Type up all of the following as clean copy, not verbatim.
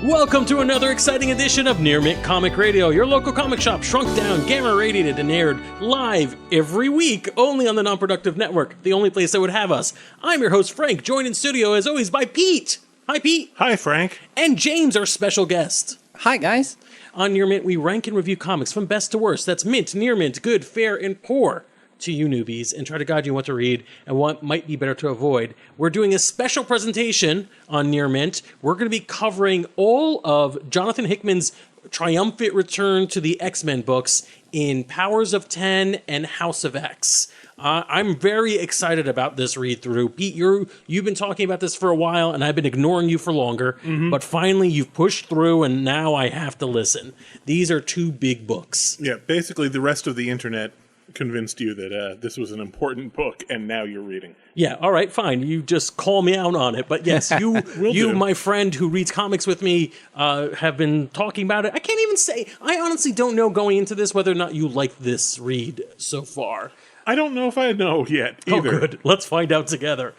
Welcome to another exciting edition of Near Mint Comic Radio, your local comic shop shrunk down, gamma radiated, and aired live every week only on the Non-Productive Network, the only place that would have us. I'm your host, Frank, joined in studio as always by Pete. Hi, Pete. Hi, Frank. And James, our special guest. Hi, guys. On Near Mint, we rank and review comics from best to worst. That's mint, near mint, good, fair, and poor to you newbies, and try to guide you what to read and what might be better to avoid. We're doing a special presentation on Near Mint. We're going to be covering all of Jonathan Hickman's triumphant return to the X-Men books in Powers of 10 and House of X. I'm very excited about this read-through. Pete, you've been talking about this for a while, and I've been ignoring you for longer, but finally you've pushed through, and now I have to listen. These are two big books. Yeah, basically the rest of the internet convinced you that this was an important book, and now you're reading. Yeah, all right, fine. You just call me out on it. But yes, you, my friend who reads comics with me, have been talking about it. I can't even say, I honestly don't know going into this whether or not you like this read so far. I don't know if I know yet, either. Oh, good. Let's find out together.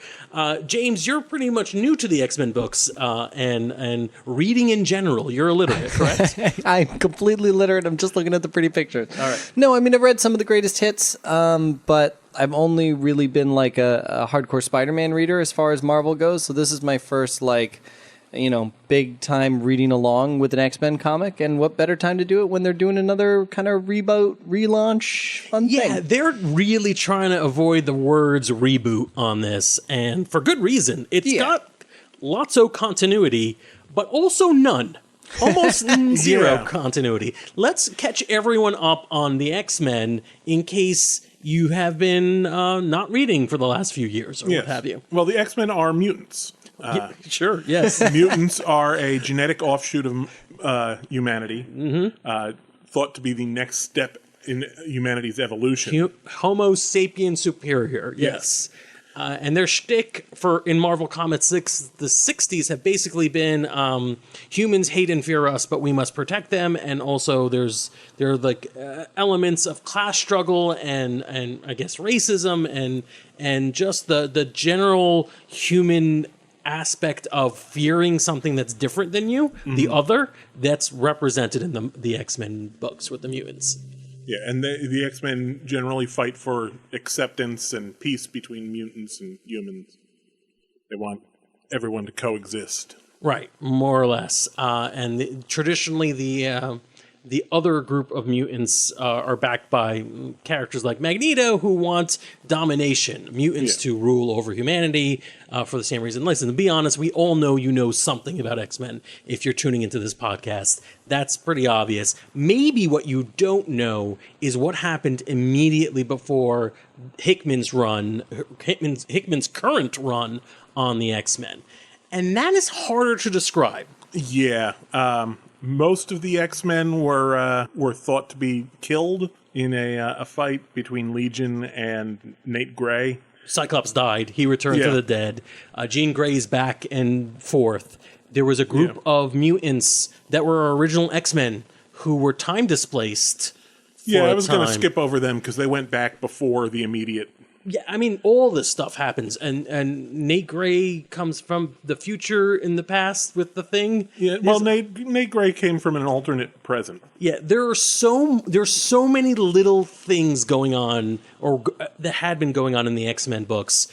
James, you're pretty much new to the X-Men books and reading in general. You're illiterate, correct? I'm completely literate. I'm just looking at the pretty pictures. All right. No, I mean, I've read some of the greatest hits, but I've only really been like a hardcore Spider-Man reader as far as Marvel goes. So this is my first, big time reading along with an X-Men comic, and what better time to do it when they're doing another kind of reboot, relaunch fun thing. Yeah, they're really trying to avoid the words reboot on this, and for good reason. It's got lots of continuity, but also none. Almost zero continuity. Let's catch everyone up on the X-Men in case you have been not reading for the last few years, or what have you. Well, the X-Men are mutants. Sure, yes. Mutants are a genetic offshoot of humanity, thought to be the next step in humanity's evolution. Homo sapien superior, yes. And their shtick in Marvel Comics the 60s have basically been humans hate and fear us, but we must protect them. And also there are like elements of class struggle and I guess racism and just the general human aspect of fearing something that's different than you, the other, that's represented in the X-Men books with the mutants. Yeah, and the X-Men generally fight for acceptance and peace between mutants and humans. They want everyone to coexist. Right, more or less. Traditionally, the other group of mutants are backed by characters like Magneto, who want domination, mutants to rule over humanity for the same reason. Listen, to be honest, we all know you know something about X-Men if you're tuning into this podcast. That's pretty obvious. Maybe what you don't know is what happened immediately before Hickman's current run on the X-Men. And that is harder to describe. Yeah, most of the X-Men were thought to be killed in a fight between Legion and Nate Gray. Cyclops died. He returned to the dead. Jean Grey's back and forth. There was a group of mutants that were original X-Men who were time displaced. I was going to skip over them because they went back before the immediate. Yeah, I mean, all this stuff happens, and Nate Gray comes from the future in the past with the Thing. Yeah, well, Nate Gray came from an alternate present. Yeah, there's so many little things going on, or that had been going on in the X-Men books,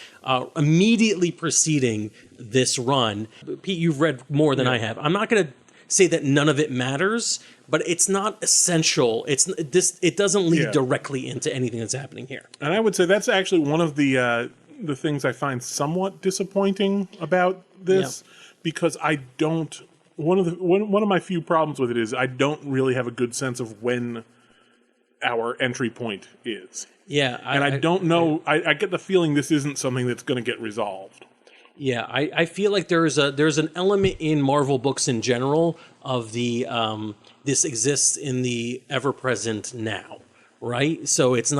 immediately preceding this run. Pete, you've read more than I have. I'm not going to say that none of it matters, but it's not essential. It doesn't lead directly into anything that's happening here. And I would say that's actually one of the things I find somewhat disappointing about this, because I don't. One of my few problems with it is I don't really have a good sense of when our entry point is. Yeah, I don't know. I get the feeling this isn't something that's going to get resolved. Yeah, I feel like there's an element in Marvel books in general of the this exists in the ever present now, right? So it's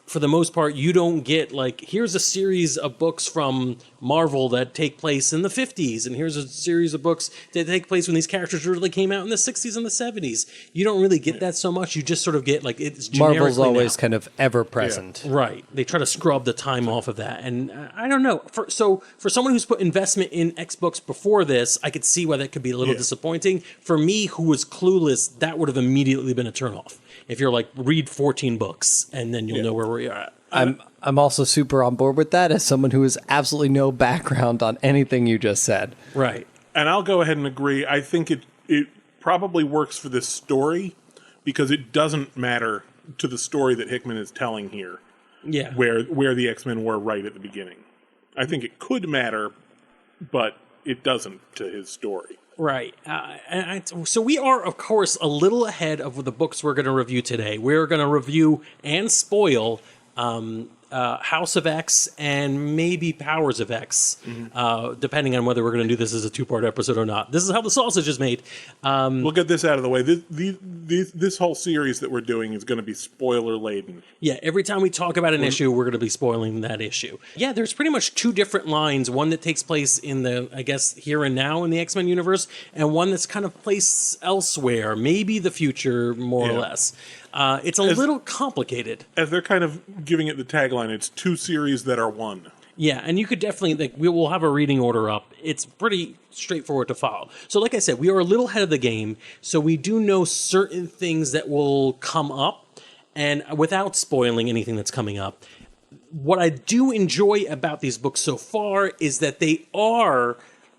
for the most part, you don't get like, here's a series of books from Marvel that take place in the 50s, and here's a series of books that take place when these characters really came out in the 60s and the 70s. You don't really get that so much. You just sort of get like, it's generically Marvel's always now. kind of ever present. Right. They try to scrub the time off of that. And I don't know. So for someone who's put investment in X books before this, I could see why that could be a little disappointing. For me, who was clueless, that would have immediately been a turnoff. If you're like, read 14 books and then you'll know where we are at. I'm also super on board with that as someone who has absolutely no background on anything you just said. Right. And I'll go ahead and agree. I think it probably works for this story because it doesn't matter to the story that Hickman is telling here. Yeah. Where the X-Men were right at the beginning. I think it could matter, but it doesn't to his story. Right. So we are, of course, a little ahead of the books we're going to review today. We're going to review and spoil House of X and maybe Powers of X, depending on whether we're going to do this as a two-part episode or not. This is how the sausage is made. We'll get this out of the way. This whole series that we're doing is going to be spoiler-laden. Yeah, every time we talk about an issue, we're going to be spoiling that issue. Yeah, there's pretty much two different lines. One that takes place in the, I guess, here and now in the X-Men universe, and one that's kind of placed elsewhere, maybe the future, more or less. It's a little complicated. As they're kind of giving it the tagline, it's two series that are one. Yeah, and you could definitely, like, we will have a reading order up. It's pretty straightforward to follow. So like I said, we are a little ahead of the game, so we do know certain things that will come up, and without spoiling anything that's coming up, what I do enjoy about these books so far is that they are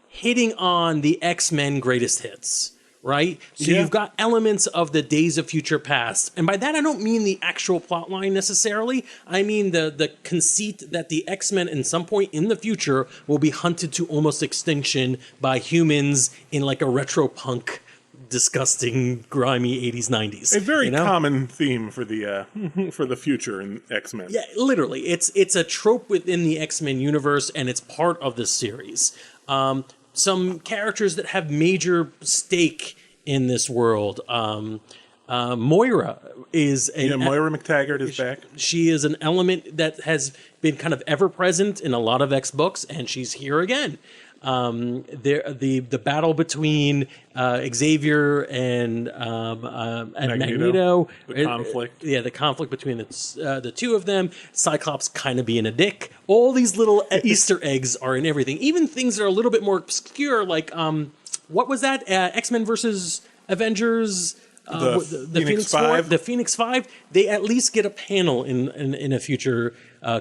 hitting on the X-Men greatest hits. Right? So you've got elements of the Days of Future Past. And by that, I don't mean the actual plot line necessarily. I mean the conceit that the X-Men in some point in the future will be hunted to almost extinction by humans in like a retro punk, disgusting, grimy 80s, 90s. A very common theme for the future in X-Men. Yeah, literally. It's a trope within the X-Men universe, and it's part of this series. Some characters that have major stake in this world. Moira is Moira McTaggart is back. She is an element that has been kind of ever present in a lot of X books, and she's here again. The battle between Xavier and Magneto, the conflict. The conflict between the two of them. Cyclops kind of being a dick. All these little Easter eggs are in everything. Even things that are a little bit more obscure, like what was that? X-Men versus Avengers. The Phoenix Five. The Phoenix Five. They at least get a panel in a future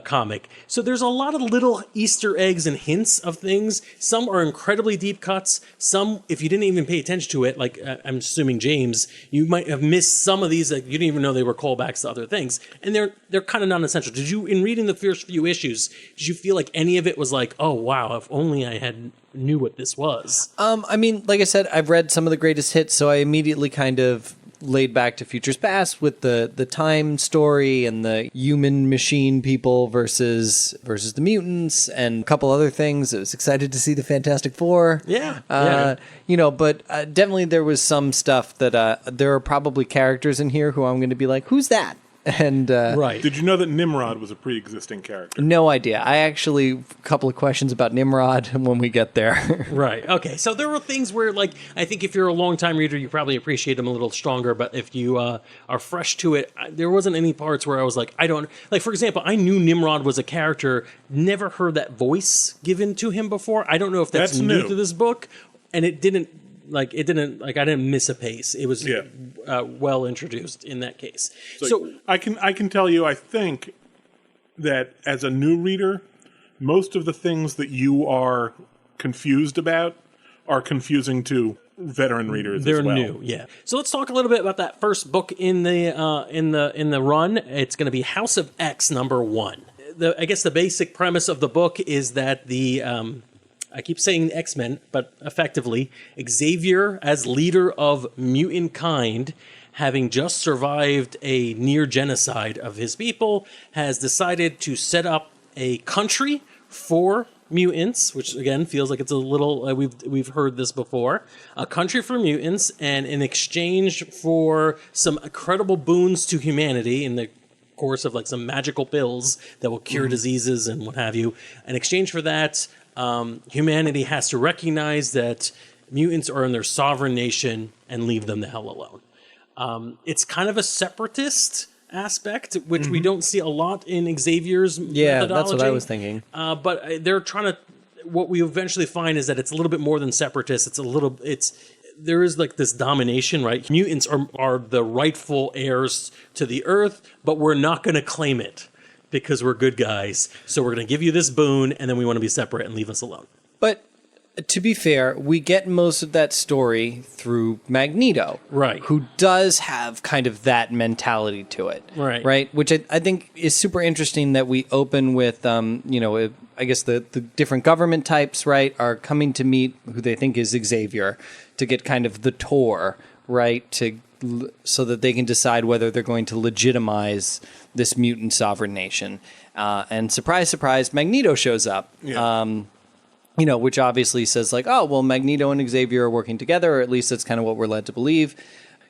comic. So there's a lot of little Easter eggs and hints of things. Some are incredibly deep cuts. Some, if you didn't even pay attention to it, like I'm assuming James, you might have missed some of these that you didn't even know they were callbacks to other things. And they're kind of non-essential. Did you, in reading the first few issues, did you feel like any of it was like, oh wow, if only I had knew what this was? I mean, like I said, I've read some of the greatest hits, so I immediately kind of laid back to Futures Past with the time story and the human machine people versus the mutants and a couple other things. I was excited to see the Fantastic Four. Yeah. But definitely there was some stuff that there are probably characters in here who I'm going to be like, who's that? And right. Did you know that Nimrod was a pre-existing character? No idea. I actually, a couple of questions about Nimrod when we get there. Right. Okay. So there were things where, like, I think if you're a longtime reader, you probably appreciate them a little stronger. But if you are fresh to it, there wasn't any parts where I was like, I don't... Like, for example, I knew Nimrod was a character, never heard that voice given to him before. I don't know if that's new to this book. And I didn't miss a pace. It was well introduced in that case. So I can tell you, I think that as a new reader, most of the things that you are confused about are confusing to veteran readers as well. They're new, yeah. So let's talk a little bit about that first book in the run. It's going to be House of X #1. I guess the basic premise of the book is that I keep saying X-Men, but effectively, Xavier, as leader of mutant-kind, having just survived a near genocide of his people, has decided to set up a country for mutants, which again feels like it's a little we've heard this before, a country for mutants, and in exchange for some incredible boons to humanity in the course of like some magical pills that will cure diseases and what have you. In exchange for that, humanity has to recognize that mutants are in their sovereign nation and leave them the hell alone. It's kind of a separatist aspect, which we don't see a lot in Xavier's methodology. That's what I was thinking. But they're trying to. What we eventually find is that it's a little bit more than separatist. There is like this domination, right? Mutants are the rightful heirs to the Earth, but we're not going to claim it because we're good guys. So we're going to give you this boon, and then we want to be separate and leave us alone. But to be fair, we get most of that story through Magneto, Right. Who does have kind of that mentality to it, Right. Which I think is super interesting that we open with, I guess the different government types, right, are coming to meet who they think is Xavier to get kind of the tour, right, so that they can decide whether they're going to legitimize this mutant sovereign nation. And surprise, surprise, Magneto shows up. Yeah. Which obviously says like, oh, well, Magneto and Xavier are working together, or at least that's kind of what we're led to believe.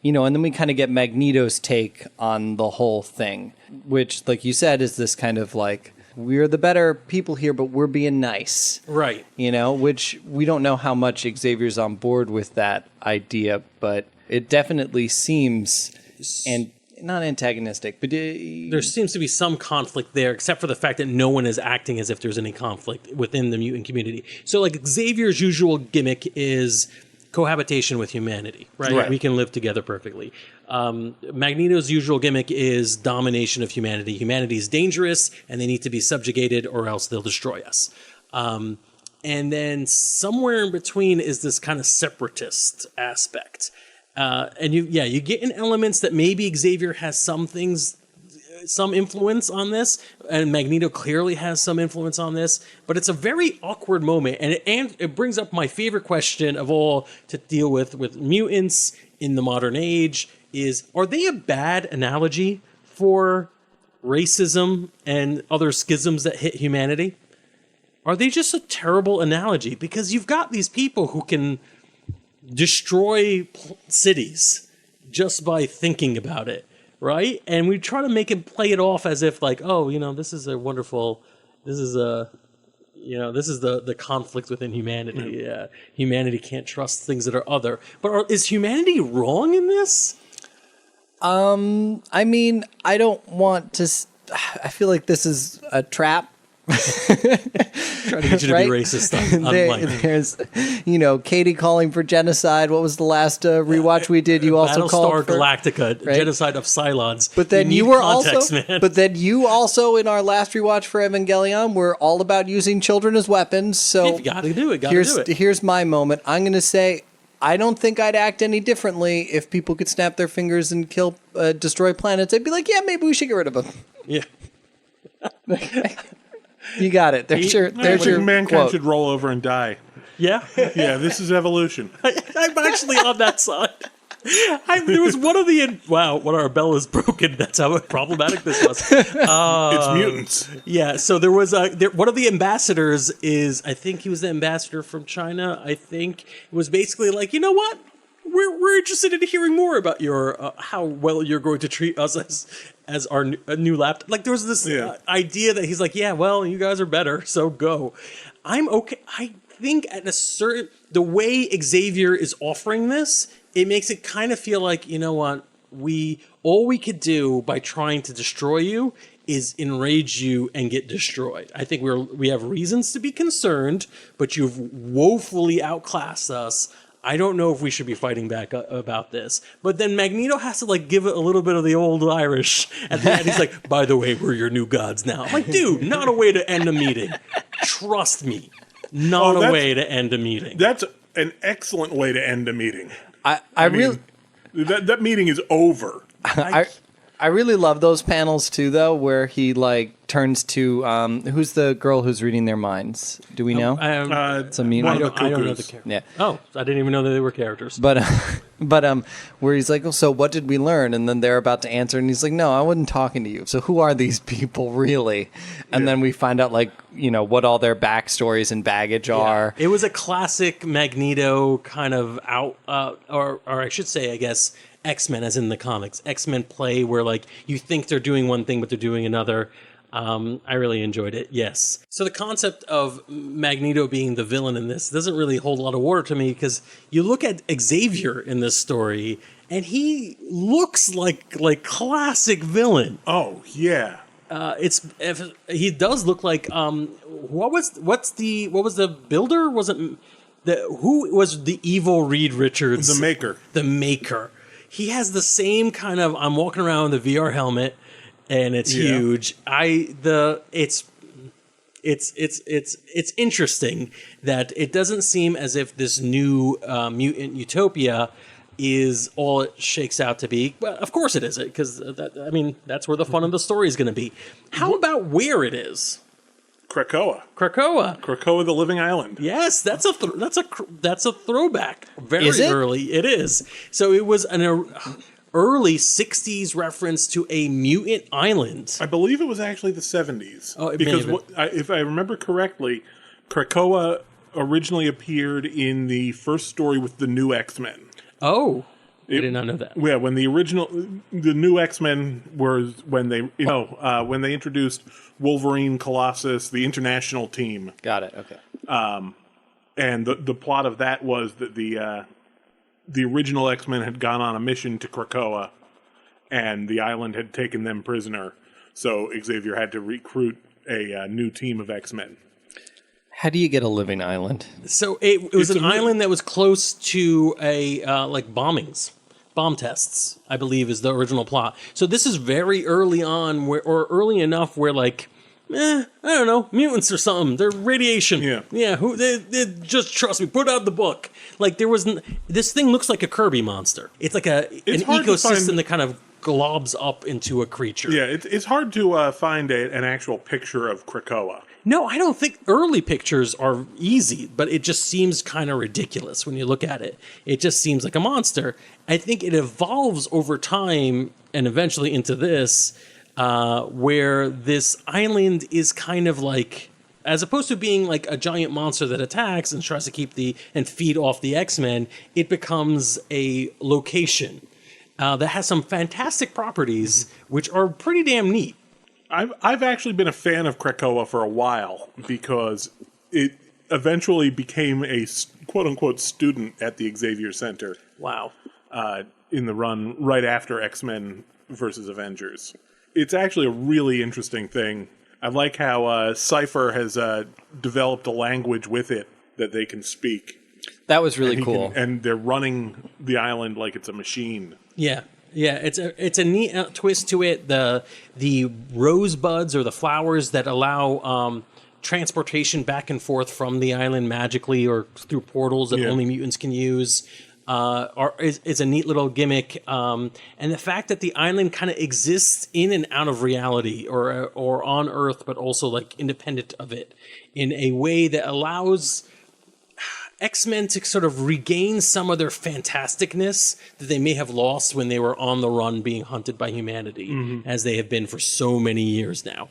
And then we kind of get Magneto's take on the whole thing, which, like you said, is this kind of like, we're the better people here, but we're being nice. Right. Which we don't know how much Xavier's on board with that idea, but it definitely seems, and not antagonistic, but there seems to be some conflict there, except for the fact that no one is acting as if there's any conflict within the mutant community. So like Xavier's usual gimmick is cohabitation with humanity, right? We can live together perfectly. Magneto's usual gimmick is domination of humanity. Humanity is dangerous and they need to be subjugated or else they'll destroy us. And then somewhere in between is this kind of separatist aspect. And you get in elements that maybe Xavier has some influence on this, and Magneto clearly has some influence on this, but it's a very awkward moment, and it brings up my favorite question of all to deal with mutants in the modern age is, are they a bad analogy for racism and other schisms that hit humanity? Are they just a terrible analogy? Because you've got these people who can destroy cities just by thinking about it, right? And we try to make him play it off as if like, oh, this is the conflict within humanity. Humanity can't trust things that are other. But is humanity wrong in this? I mean, I don't want to. I feel like this is a trap. Trying to get you to be racist on There's, Katie calling for genocide. What was the last rewatch we did? You also called for Galactica, Galactica, genocide of Cylons. But then you were also, man. But then you also in our last rewatch for Evangelion were all about using children as weapons. So you gotta do it. Here's my moment. I'm going to say, I don't think I'd act any differently if people could snap their fingers and destroy planets. I'd be like, yeah, maybe we should get rid of them. Yeah. You got it. There's your mankind quote. should roll over and die. Yeah. Yeah, this is evolution. I'm actually on that side. There was one of the one our bell is broken. That's how problematic this was. It's mutants. Yeah, so there was one of the ambassadors is, I think he was the ambassador from China. I think it was basically like, you know what? We're interested in hearing more about your how well you're going to treat us as our new laptop. Like there was this idea that he's like, yeah, well, you guys are better, so go. I'm okay. I think at the way Xavier is offering this, it makes it kind of feel like, you know what, all we could do by trying to destroy you is enrage you and get destroyed. I think we have reasons to be concerned, but you've woefully outclassed us. I don't know if we should be fighting back about this. But then Magneto has to like give it a little bit of the old Irish at the end. He's like, by the way, we're your new gods now. I'm like, dude, not a way to end a meeting. Trust me. Not a way to end a meeting. That's an excellent way to end a meeting. I mean, that meeting is over. I really love those panels too, though, where he like turns to who's the girl who's reading their minds? Do we know? It's a meme. I don't know the character. Yeah. Oh, I didn't even know that they were characters. But where he's like, oh, so what did we learn? And then they're about to answer, and he's like, no, I wasn't talking to you. So who are these people really? And then we find out like what all their backstories and baggage are. It was a classic Magneto kind of or I should say, I guess, X-Men as in the comics. X-Men play where like you think they're doing one thing but they're doing another. I really enjoyed it, yes. So the concept of Magneto being the villain in this doesn't really hold a lot of water to me because you look at Xavier in this story and he looks like classic villain. Oh, yeah. He does look like what was the builder? Was it who was the evil Reed Richards? The Maker. The Maker. He has the same kind of. I'm walking around with a VR helmet, and it's huge. It's interesting that it doesn't seem as if this new mutant utopia is all it shakes out to be. Well, of course it isn't, because that's where the fun of the story is going to be. How about where it is? Krakoa. Krakoa, the Living Island. Yes, that's a throwback. Very Is it? early. It is. So it was an early 60s reference to a mutant island. I believe it was actually the 70s. Oh, it may because have been. if I remember correctly, Krakoa originally appeared in the first story with the new X-Men. Oh, I did not know that. Yeah, when the new X-Men was when they introduced Wolverine, Colossus, the international team. Got it. Okay. And the plot of that was that the original X-Men had gone on a mission to Krakoa, and the island had taken them prisoner. So Xavier had to recruit a new team of X-Men. How do you get a living island? So it was an island that was close to a bombings. Bomb tests, I believe, is the original plot. So this is very early on, or early enough where, I don't know, mutants or something. They're radiation. Yeah. They just trust me. Put out the book. This thing looks like a Kirby monster. It's like an ecosystem that kind of globs up into a creature. Yeah, it's hard to find an actual picture of Krakoa. No, I don't think early pictures are easy, but it just seems kind of ridiculous when you look at it. It just seems like a monster. I think it evolves over time and eventually into this, where this island is kind of like, as opposed to being like a giant monster that attacks and tries to and feed off the X-Men, it becomes a location that has some fantastic properties, which are pretty damn neat. I've actually been a fan of Krakoa for a while because it eventually became a quote-unquote student at the Xavier Center. Wow. In the run right after X-Men versus Avengers. It's actually a really interesting thing. I like how Cypher has developed a language with it that they can speak. That was really cool. And they're running the island like it's a machine. Yeah. Yeah, it's a neat twist to it. The rosebuds or the flowers that allow transportation back and forth from the island magically or through portals that only mutants can use is a neat little gimmick. And the fact that the island kind of exists in and out of reality or on Earth, but also independent of it in a way that allows X-Men to sort of regain some of their fantasticness that they may have lost when they were on the run being hunted by humanity, as they have been for so many years now.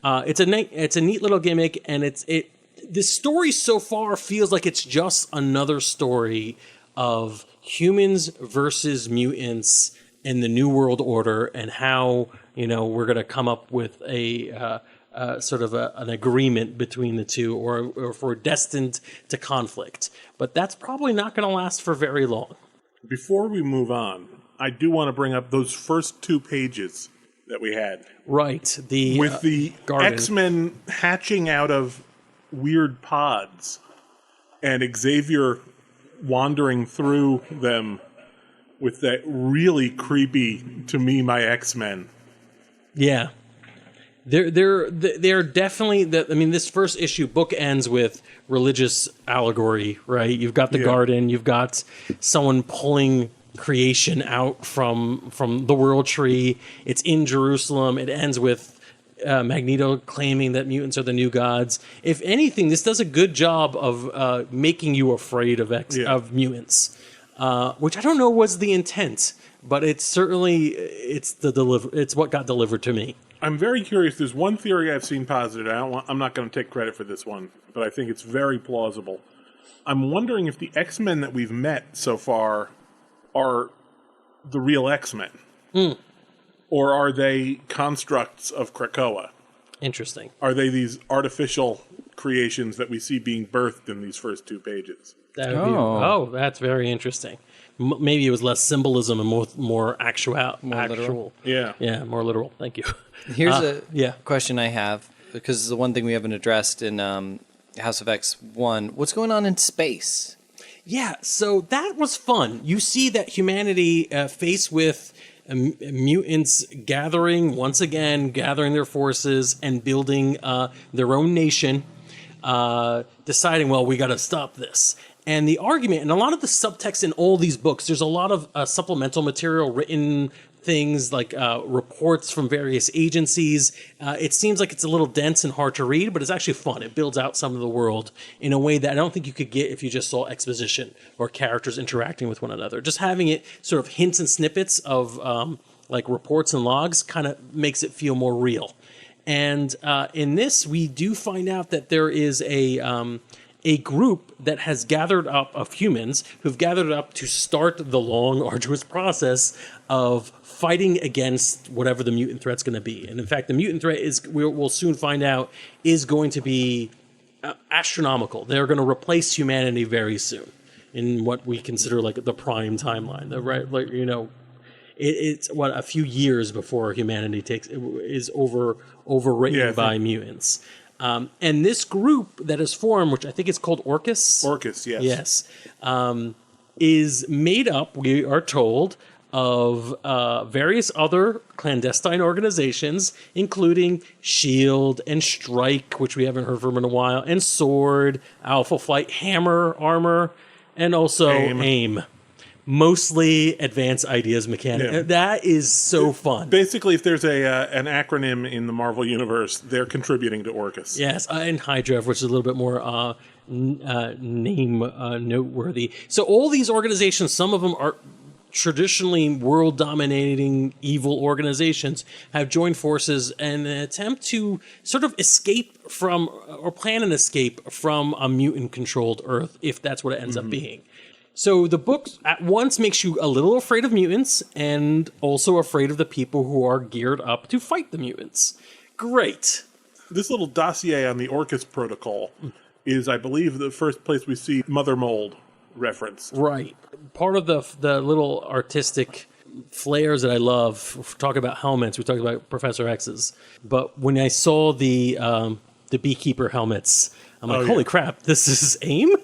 It's a neat little gimmick, and this story so far feels like it's just another story of humans versus mutants in the New World Order, and how we're going to come up with a sort of an agreement between the two, or if we're destined to conflict. But that's probably not going to last for very long. Before we move on, I do want to bring up those first 2 pages that we had. Right. With the garden. X-Men hatching out of weird pods and Xavier wandering through them with that really creepy, to me, my X-Men. Yeah. They're definitely this first issue book ends with religious allegory, right? You've got the garden, you've got someone pulling creation out from the world tree. It's in Jerusalem. It ends with Magneto claiming that mutants are the new gods. If anything, this does a good job of making you afraid of mutants, which I don't know was the intent, but it's what got delivered to me. I'm very curious. There's one theory I've seen posited. I'm not going to take credit for this one, but I think it's very plausible. I'm wondering if the X-Men that we've met so far are the real X-Men? Or are they constructs of Krakoa? Interesting. Are they these artificial creations that we see being birthed in these first 2 pages? That would be, that's very interesting. Maybe it was less symbolism and more actual. Literal. Yeah. More literal. Thank you. Here's a question I have, because it's the one thing we haven't addressed in House of X 1. What's going on in space? Yeah, so that was fun. You see that humanity faced with mutants gathering their forces and building their own nation, deciding, well, we got to stop this. And the argument, and a lot of the subtext in all these books, there's a lot of supplemental material, written things like reports from various agencies. It seems like it's a little dense and hard to read, but it's actually fun. It builds out some of the world in a way that I don't think you could get if you just saw exposition or characters interacting with one another. Just having it sort of hints and snippets of like reports and logs kind of makes it feel more real. And in this, we do find out that there is a group that has gathered up of humans who've gathered up to start the long, arduous process of fighting against whatever the mutant threat's going to be. And in fact, the mutant threat we'll soon find out, is going to be astronomical. They're going to replace humanity very soon in what we consider like the prime timeline. It's a few years before humanity is overwritten by mutants. And this group that is formed, which I think is called Orcus. Orcus, yes. Yes. Is made up, we are told, of various other clandestine organizations, including S.H.I.E.L.D. and Strike, which we haven't heard from in a while, and Sword, Alpha Flight, Hammer, Armor, and also AIM. Mostly Advanced Ideas Mechanic. Yeah. That is so fun. Basically, if there's an acronym in the Marvel Universe, they're contributing to Orcus. Yes, and Hydra, which is a little bit more name noteworthy. So all these organizations, some of them are traditionally world-dominating evil organizations, have joined forces in an attempt to sort of escape from, or plan an escape from a mutant-controlled Earth, if that's what it ends up being. So the book at once makes you a little afraid of mutants and also afraid of the people who are geared up to fight the mutants. Great. This little dossier on the Orcus Protocol is, I believe, the first place we see Mother Mold referenced. Right. Part of the little artistic flares that I love, we talk about helmets, we talk about Professor X's, but when I saw the Beekeeper helmets, I'm like, holy crap, this is AIM?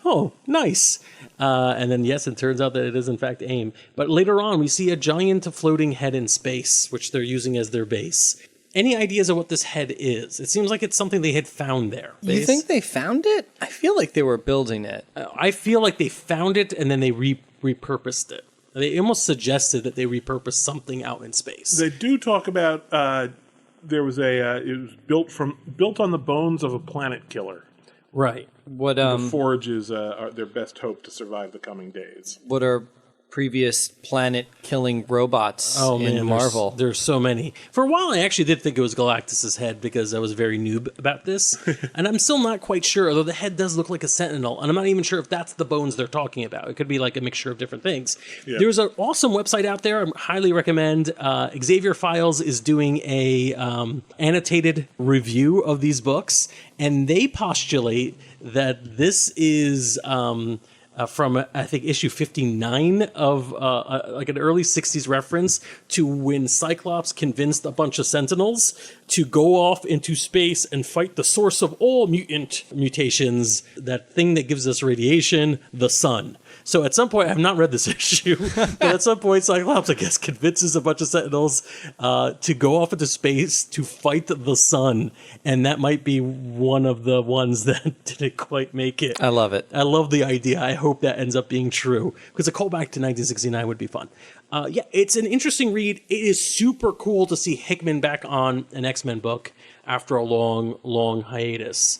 Oh, nice. And then, yes, it turns out that it is, in fact, AIM. But later on, we see a giant floating head in space, which they're using as their base. Any ideas of what this head is? It seems like it's something they had found there. You think they found it? I feel like they were building it. I feel like they found it, and then they repurposed it. They almost suggested that they repurposed something out in space. They do talk about there was it was built on the bones of a planet killer. Right. What the Forge is their best hope to survive the coming days. What are previous planet-killing robots in Marvel? There's so many. For a while, I actually did think it was Galactus's head because I was very noob about this. And I'm still not quite sure, although the head does look like a sentinel. And I'm not even sure if that's the bones they're talking about. It could be like a mixture of different things. Yeah. There's an awesome website out there I highly recommend. Xavier Files is doing a annotated review of these books. And they postulate that this is... from, I think, issue 59 of like an early 60s reference to when Cyclops convinced a bunch of Sentinels to go off into space and fight the source of all mutations, that thing that gives us radiation, the sun. So at some point, I have not read this issue, but at some point, Cyclops, I guess, convinces a bunch of Sentinels to go off into space to fight the sun. And that might be one of the ones that didn't quite make it. I love it. I love the idea. I hope that ends up being true, because a callback to 1969 would be fun. Yeah, it's an interesting read. It is super cool to see Hickman back on an X-Men book after a long, long hiatus.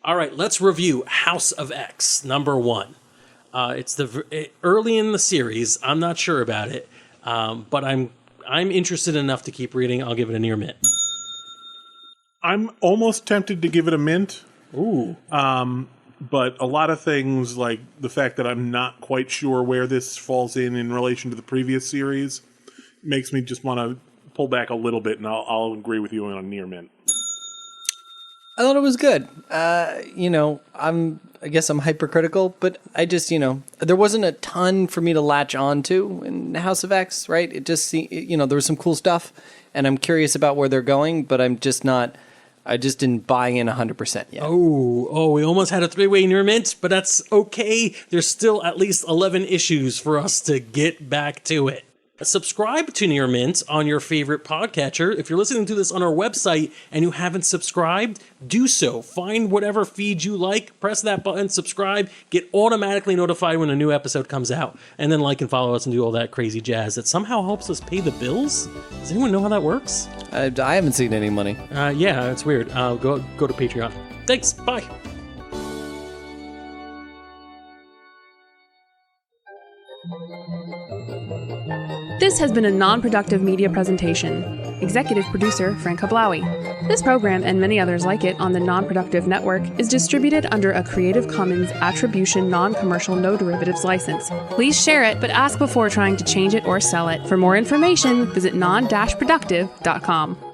All right, let's review House of X, number 1. It's early in the series. I'm not sure about it, but I'm interested enough to keep reading. I'll give it a near mint. I'm almost tempted to give it a mint. Ooh. But a lot of things, like the fact that I'm not quite sure where this falls in relation to the previous series, makes me just want to pull back a little bit, and I'll agree with you on Near Mint. I thought it was good. I guess I'm hypercritical, but I just, there wasn't a ton for me to latch on to in House of X, right? It just, there was some cool stuff, and I'm curious about where they're going, but I just didn't buy in 100% yet. Oh, we almost had a 3-way Near Mint, but that's okay. There's still at least 11 issues for us to get back to it. Subscribe to Near Mint on your favorite podcatcher. If you're listening to this on our website and you haven't subscribed, do so. Find whatever feed you like, press that button, subscribe, get automatically notified when a new episode comes out, and then like and follow us and do all that crazy jazz that somehow helps us pay the bills. Does anyone know how that works? I haven't seen any money. Yeah, it's weird. Go to Patreon. Thanks. Bye. This has been a non-productive media presentation. Executive producer Frank Hablawi. This program and many others like it on the Non-Productive Network is distributed under a Creative Commons Attribution Non-Commercial No Derivatives license. Please share it, but ask before trying to change it or sell it. For more information, visit non-productive.com.